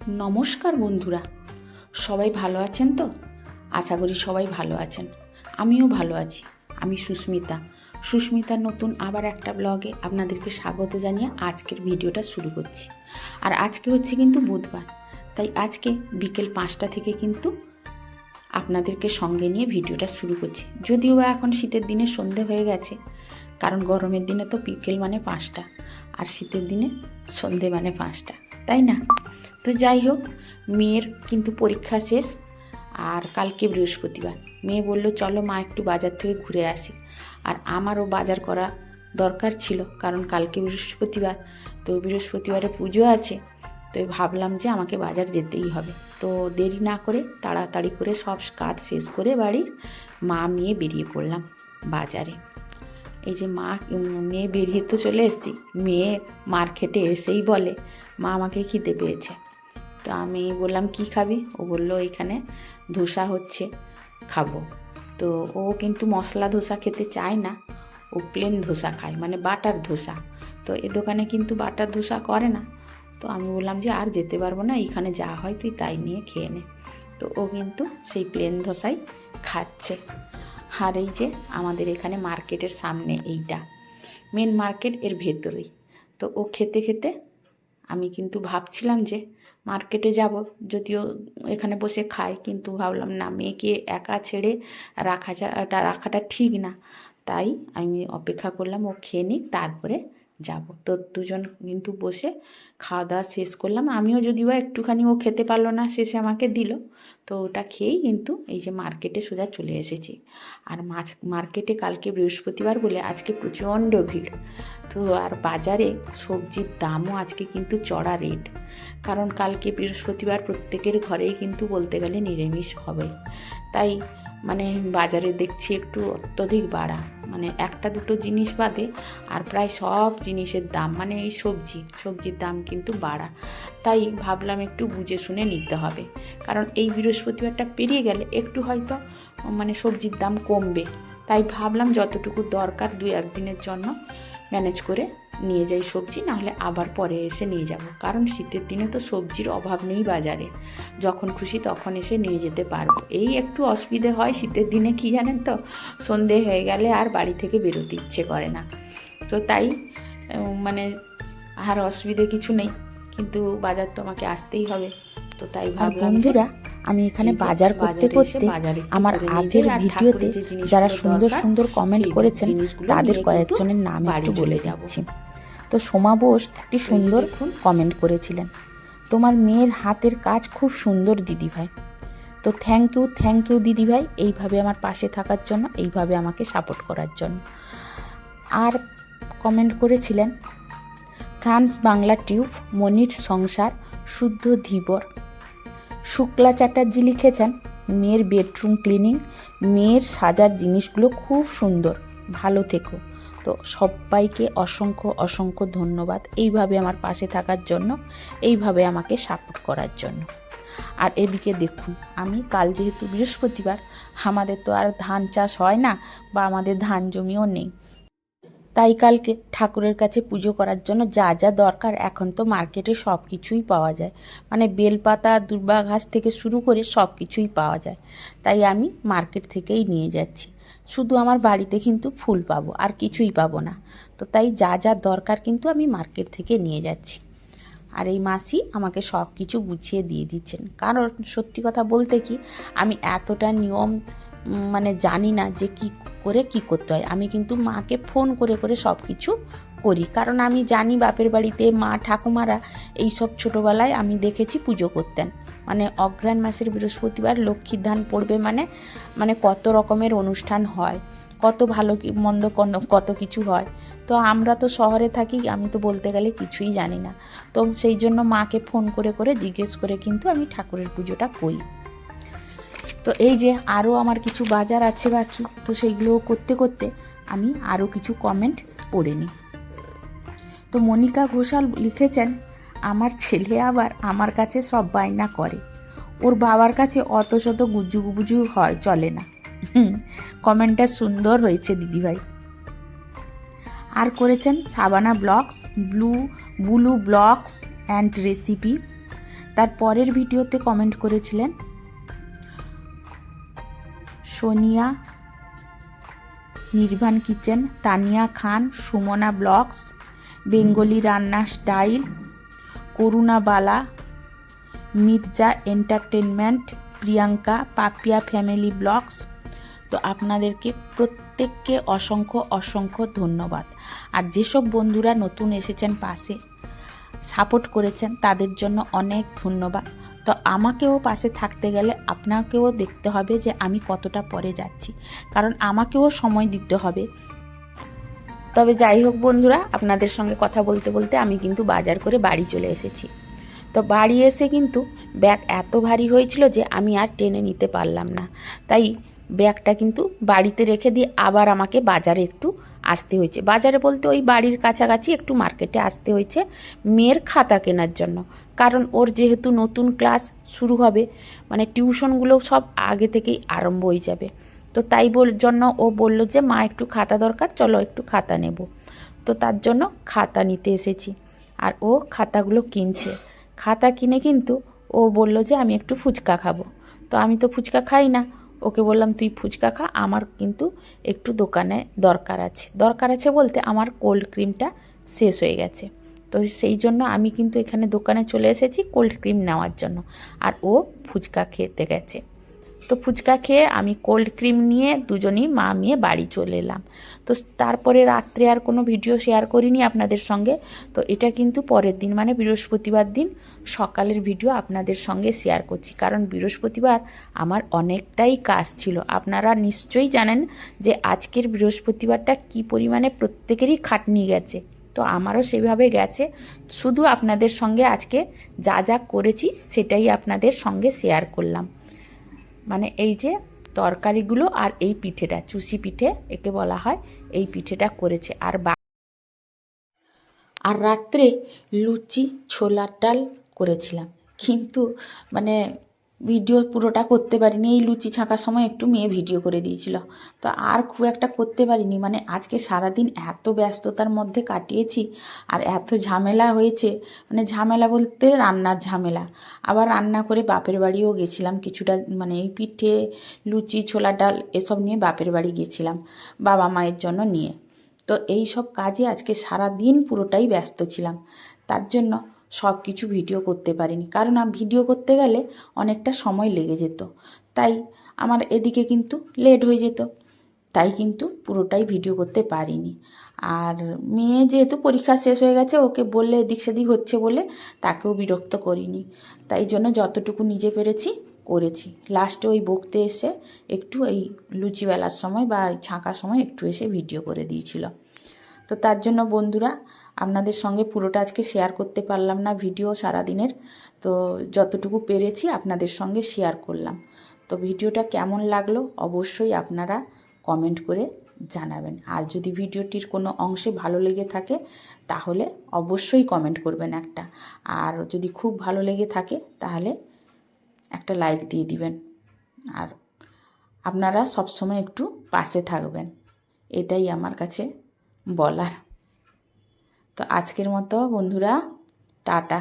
নমস্কার বন্ধুরা, সবাই ভালো আছেন তো? আশা করি সবাই ভালো আছেন। আমিও ভালো আছি। আমি সুস্মিতার নতুন আবার একটা ব্লগে আপনাদেরকে স্বাগত জানিয়ে আজকের ভিডিওটা শুরু করছি। আর আজকে হচ্ছে কিন্তু বুধবার, তাই আজকে বিকেল 5টা থেকে কিন্তু আপনাদেরকে সঙ্গে নিয়ে ভিডিওটা শুরু করছি। যদিও বা এখন শীতের দিনে সন্ধে হয়ে গেছে, কারণ গরমের দিনে তো বিকেল মানে 5টা, আর শীতের দিনে সন্ধে মানে 5টা, তাই না? তো যাই হোক, মেয়ের কিন্তু পরীক্ষা শেষ, আর কালকে বৃহস্পতিবার। মেয়ে বলল চলো মা একটু বাজার থেকে ঘুরে আসি। আর আমারও বাজার করা দরকার ছিল, কারণ কালকে বৃহস্পতিবার, তো বৃহস্পতিবারে পুজো আছে। তো ভাবলাম যে আমাকে বাজার যেতেই হবে। তো দেরি না করে তাড়াতাড়ি করে সব কাজ শেষ করে বাড়ির মা মেয়ে বেরিয়ে পড়লাম বাজারে। এই যে মেয়ে বেরিয়ে তো চলে এসেছি। মেয়ে মার্কেটে এসেই বলে, মা আমাকে খিদে পেয়েছে। তো আমি বললাম কি খাবি? ও বললো এখানে ধোসা হচ্ছে, খাবো। তো ও কিন্তু মশলা ধোসা খেতে চায় না, ও প্লেন ধোসা খায়, মানে বাটার ধোসা। তো এ দোকানে কিন্তু বাটার ধোসা করে না। তো আমি বললাম যে আর যেতে পারবো না, এখানে যা হয় তুই তাই নিয়ে খেয়ে নে। তো ও কিন্তু সেই প্লেন ধোসাই খাচ্ছে। আর এই যে আমাদের এখানে মার্কেটের সামনে, এইটা মেন মার্কেট, এর ভেতরেই। তো ও খেতে খেতে আমি কিন্তু ভাবছিলাম যে মার্কেটে যাব, যদিও এখানে বসে খাই, কিন্তু ভাবলাম না, মেয়েকে একা ছেড়ে রাখাটা ঠিক না। তাই আমি অপেক্ষা করলাম ও খেয়ে নিক, তারপরে যাব। তো দুজন কিন্তু বসে খাওয়া দাওয়া শেষ করলাম। আমিও যদিও একটুখানি, ও খেতে পারলো না, শেষে আমাকে দিল। তো ওটা খেয়েই কিন্তু এই যে মার্কেটে সোজা চলে এসেছি। আর মার্কেটে কালকে বৃহস্পতিবার বলে আজকে প্রচণ্ড ভিড়। তো আর বাজারে সবজির দামও আজকে কিন্তু চড়া রেট, কারণ কালকে বৃহস্পতিবার প্রত্যেকের ঘরেই কিন্তু বলতে গেলে নিরামিষ হবে। তাই মানে বাজারে দেখছি একটু অত্যধিক বাড়া, মানে একটা দুটো জিনিস বাদে আর প্রায় সব জিনিসের দাম, মানে এই সবজির দাম কিন্তু বাড়া। তাই ভাবলাম একটু বুঝে শুনে নিতে হবে, কারণ এই বৃহস্পতিবারটা পেরিয়ে গেলে একটু হয়তো মানে সবজির দাম কমবে। তাই ভাবলাম যতটুকু দরকার 2-1 দিনের জন্য ম্যানেজ করে নিয়ে যাই সবজি, নাহলে আবার পরে এসে নিয়ে যাব। কারণ শীতের দিনে তো সবজির অভাব নেই বাজারে, যখন খুশি তখন এসে নিয়ে যেতে পারবো। এই একটু অসুবিধে হয় শীতের দিনে, কি জানেন তো, সন্ধে হয়ে গেলে আর বাড়ি থেকে বেরোতে ইচ্ছে করে না। তো তাই মানে আর অসুবিধে কিছু নেই, কিন্তু বাজার তো আমাকে আসতেই হবে। তো তাই ভাবলাম বন্ধুরা, আমি এখানে বাজার করতে করতে আমার আগের ভিডিওতে যারা সুন্দর সুন্দর কমেন্ট করেছেন তাদের কয়েকজনের নাম একটু বলে যাচ্ছি। তো সোমা বোস একটি সুন্দর কমেন্ট করেছিলেন, তোমার মেয়ের হাতের কাজ খুব সুন্দর দিদিভাই। তো থ্যাংক ইউ দিদিভাই, এইভাবে আমার পাশে থাকার জন্য, এইভাবে আমাকে সাপোর্ট করার জন্য। আর কমেন্ট করেছিলেন ফ্রান্স বাংলা টিউব, মনির সংসার, শুদ্ধ ধীবর। শুক্লা চ্যাটার্জি লিখেছেন, মেয়ের বেডরুম ক্লিনিং, মেয়ের সাজার জিনিসগুলো খুব সুন্দর, ভালো থেকো। তো সবাইকে অসংখ্য ধন্যবাদ এইভাবে আমার পাশে থাকার জন্য, এইভাবে আমাকে সাপোর্ট করার জন্য। আর এদিকে দেখুন, আমি কাল যেহেতু বৃহস্পতিবার, আমাদের তো আর ধান চাষ হয় না, বা আমাদের ধান জমিও নেই। তাই কালকে ঠাকুরের কাছে পুজো করার জন্য যা যা দরকার, এখন তো মার্কেটে সব কিছুই পাওয়া যায়, মানে বেলপাতা, দুর্বা ঘাস থেকে শুরু করে সব কিছুই পাওয়া যায়। তাই আমি মার্কেট থেকেই নিয়ে যাচ্ছি। শুধু আমার বাড়িতে কিন্তু ফুল পাবো, আর কিছুই পাবো না। তো তাই যা যা দরকার কিন্তু আমি মার্কেট থেকে নিয়ে যাচ্ছি। আর এই মাসি আমাকে সব কিছু গুছিয়ে দিয়ে দিচ্ছেন, কারণ সত্যি কথা বলতে কি, আমি এতটা নিয়ম মানে জানি না যে কি করে কি করতে হয়। আমি কিন্তু মাকে ফোন করে করে সব কিছু করি, কারণ আমি জানি বাপের বাড়িতে মা ঠাকুমারা এইসব ছোটোবেলায় আমি দেখেছি পুজো করতেন। মানে অগ্রহায়ণ মাসের বৃহস্পতিবার লক্ষ্মীর ধান পড়বে মানে মানে কত রকমের অনুষ্ঠান হয়, কত ভালো মন্দ কত কিছু হয়। তো আমরা তো শহরে থাকি, আমি তো বলতে গেলে কিছুই জানি না। তো সেই জন্য মাকে ফোন করে করে জিজ্ঞেস করে কিন্তু আমি ঠাকুরের পুজোটা করি। তো এই যে আরও আমার কিছু বাজার আছে বাকি, তো সেইগুলো করতে করতে আমি আরও কিছু কমেন্ট পড়ে নিই। তো মনিকা ঘোষাল লিখেছেন, আমার ছেলে আবার আমার কাছে সব বায়না করে, ওর বাবার কাছে অত শত গুজু হয়, চলে না। কমেন্টটা সুন্দর হয়েছে দিদিভাই। আর করেছেন Shabana blogs, Bulu blogs and recipe. তার পরের ভিডিওতে কমেন্ট করেছিলেন Sonia, Nirban kitchen, Tania Khan, Sumana blogs, Bengali Ranna style, Karuna Bala, Mirza entertainment, Priyanka, Papiya family blogs. তো আপনাদেরকে প্রত্যেককে অসংখ্য অসংখ্য ধন্যবাদ। আর যেসব বন্ধুরা নতুন এসেছেন পাশে সাপোর্ট করেছেন তাদের জন্য অনেক ধন্যবাদ। তো আমাকেও পাশে থাকতে গেলে আপনাকেও দেখতে হবে যে আমি কতটা পরে যাচ্ছি, কারণ আমাকেও সময় দিতে হবে। তবে যাই হোক বন্ধুরা, আপনাদের সঙ্গে কথা বলতে বলতে আমি কিন্তু বাজার করে বাড়ি চলে এসেছি। তো বাড়ি এসে কিন্তু ব্যাগ এত ভারী হয়েছিল যে আমি আর টেনে নিতে পারলাম না, তাই ব্যাগটা কিন্তু বাড়িতে রেখে দিয়ে আবার আমাকে বাজারে একটু আসতে হয়েছে। বাজারে বলতে ওই বাড়ির কাছাকাছি একটু মার্কেটে আসতে হয়েছে মেয়ের খাতা কেনার জন্য, কারণ ওর যেহেতু নতুন ক্লাস শুরু হবে, মানে টিউশনগুলো সব আগে থেকেই আরম্ভ হয়ে যাবে। তো তাই জন্য ও বলল যে মা একটু খাতা দরকার, চলো একটু খাতা নেব। তো তার জন্য খাতা নিতে এসেছি, আর ও খাতাগুলো কিনছে। খাতা কিনে কিন্তু ও বলল যে আমি একটু ফুচকা খাবো। তো আমি তো ফুচকা খাই না, ওকে বললাম তুই ফুচকা খা, আমার কিন্তু একটু দোকানে দরকার আছে বলতে আমার কোল্ড ক্রিমটা শেষ হয়ে গেছে। তো সেই জন্য আমি কিন্তু এখানে দোকানে চলে এসেছি কোল্ড ক্রিম নেওয়ার জন্য, আর ও ফুচকা খেতে গেছে। তো ফুচকা খেয়ে আমি কোল্ড ক্রিম নিয়ে দুজনেই মা মেয়ে বাড়ি চলে এলাম। তো তারপরে রাত্রে আর কোনো ভিডিও শেয়ার করিনি আপনাদের সঙ্গে। তো এটা কিন্তু পরের দিন মানে বৃহস্পতিবার দিন সকালের ভিডিও আপনাদের সঙ্গে শেয়ার করছি, কারণ বৃহস্পতিবার আমার অনেকটাই কাজ ছিল। আপনারা নিশ্চয়ই জানেন যে আজকের বৃহস্পতিবারটা কী পরিমাণে প্রত্যেকেরই খাটনি গেছে। তো আমারও সেভাবে গেছে, শুধু আপনাদের সঙ্গে আজকে যা যা করেছি সেটাই আপনাদের সঙ্গে শেয়ার করলাম। মানে এই যে তরকারিগুলো আর এই পিঠেটা, চুষি পিঠে একে বলা হয়, এই পিঠেটা করেছে। আর রাত্রে লুচি ছোলার ডাল করেছিলাম, কিন্তু মানে ভিডিও পুরোটা করতে পারিনি। এই লুচি ছাঁকার সময় একটু মেয়ে ভিডিও করে দিয়েছিল, তো আর খুব একটা করতে পারিনি। মানে আজকে সারাদিন এত ব্যস্ততার মধ্যে কাটিয়েছি আর এত ঝামেলা হয়েছে, মানে ঝামেলা বলতে রান্নার ঝামেলা। আবার রান্না করে বাপের বাড়িও গেছিলাম কিছুটা, মানে এই পিঠে লুচি ছোলার ডাল এসব নিয়ে বাপের বাড়ি গেছিলাম বাবা মায়ের জন্য নিয়ে। তো এই সব কাজে আজকে সারা দিন পুরোটাই ব্যস্ত ছিলাম, তার জন্য সব কিছু ভিডিও করতে পারিনি। কারণ ভিডিও করতে গেলে অনেকটা সময় লেগে যেত, তাই আমার এদিকে কিন্তু লেট হয়ে যেত, তাই কিন্তু পুরোটাই ভিডিও করতে পারিনি। আর মেয়ে যেহেতু পরীক্ষা শেষ হয়ে গেছে, ওকে বললে এদিক সেদিক হচ্ছে বলে তাকেও বিরক্ত করিনি, তাই জন্য যতটুকু নিজে পেরেছি করেছি। লাস্টে ওই বকতে এসে একটু এই লুচি বেলার সময় বা ছাঁকার সময় একটু এসে ভিডিও করে দিয়েছিল। তো তার জন্য বন্ধুরা আপনাদের সঙ্গে পুরোটা আজকে শেয়ার করতে পারলাম না ভিডিও সারাদিনের, তো যতটুকু পেরেছি আপনাদের সঙ্গে শেয়ার করলাম। তো ভিডিওটা কেমন লাগলো অবশ্যই আপনারা কমেন্ট করে জানাবেন। আর যদি ভিডিওটির কোনো অংশে ভালো লেগে থাকে তাহলে অবশ্যই কমেন্ট করবেন একটা, আর যদি খুব ভালো লেগে থাকে তাহলে একটা লাইক দিয়ে দিবেন। আর আপনারা সবসময় একটু পাশে থাকবেন, এটাই আমার কাছে বলার। তো আজকের মতো বন্ধুরা টাটা।